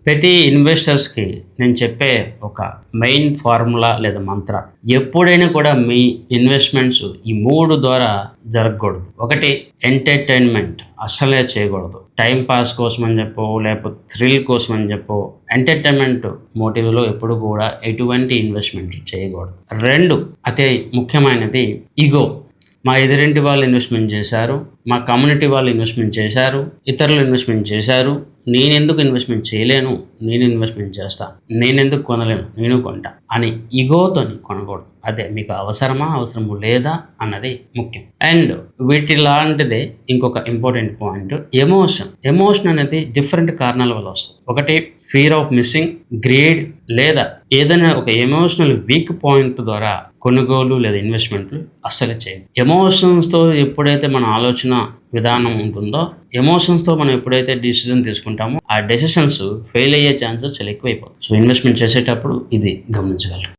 ప్రతి ఇన్వెస్టర్స్కి నేను చెప్పే ఒక మెయిన్ ఫార్ములా లేదా మంత్ర, ఎప్పుడైనా కూడా మీ ఇన్వెస్ట్మెంట్స్ ఈ 3 ద్వారా జరగకూడదు. ఒకటి, ఎంటర్టైన్మెంట్ అస్సలే చేయకూడదు. టైం పాస్ కోసం అని చెప్పో, లేకపోతే థ్రిల్ కోసం అని చెప్పో, ఎంటర్టైన్మెంట్ మోటివ్లో ఎప్పుడు కూడా ఎటువంటి ఇన్వెస్ట్మెంట్ చేయకూడదు. 2, అతి ముఖ్యమైనది ఈగో. మా ఎదురింటి వాళ్ళు ఇన్వెస్ట్మెంట్ చేశారు, మా కమ్యూనిటీ వాళ్ళు ఇన్వెస్ట్మెంట్ చేశారు, ఇతరులు ఇన్వెస్ట్మెంట్ చేశారు, నేనెందుకు ఇన్వెస్ట్మెంట్ చేయలేను, నేను ఇన్వెస్ట్మెంట్ చేస్తా, నేనెందుకు కొనలేను, నేను కొంటా అని ఈగోతోని కొనకూడదు. అదే మీకు అవసరము లేదా అన్నది ముఖ్యం. అండ్ వీటిలాంటిదే ఇంకొక ఇంపార్టెంట్ పాయింట్, ఎమోషన్ అనేది డిఫరెంట్ కారణాల వల్ల వస్తుంది. ఒకటి, ఫియర్ ఆఫ్ మిస్సింగ్, గ్రేడ్, లేదా ఏదైనా ఒక ఎమోషనల్ వీక్ పాయింట్ ద్వారా కొనుగోలు లేదా ఇన్వెస్ట్మెంట్లు అస్సలు చేయదు. ఎమోషన్స్తో ఎప్పుడైతే మన ఆలోచన విధానం ఉంటుందో, ఎమోషన్స్తో మనం ఎప్పుడైతే డిసిజన్ తీసుకుంటామో ఆ డెసిషన్స్ ఫెయిల్ అయ్యే ఛాన్సెస్ చాలా ఎక్కువైపోతుంది. సో ఇన్వెస్ట్మెంట్ చేసేటప్పుడు ఇది గమనించగలరు.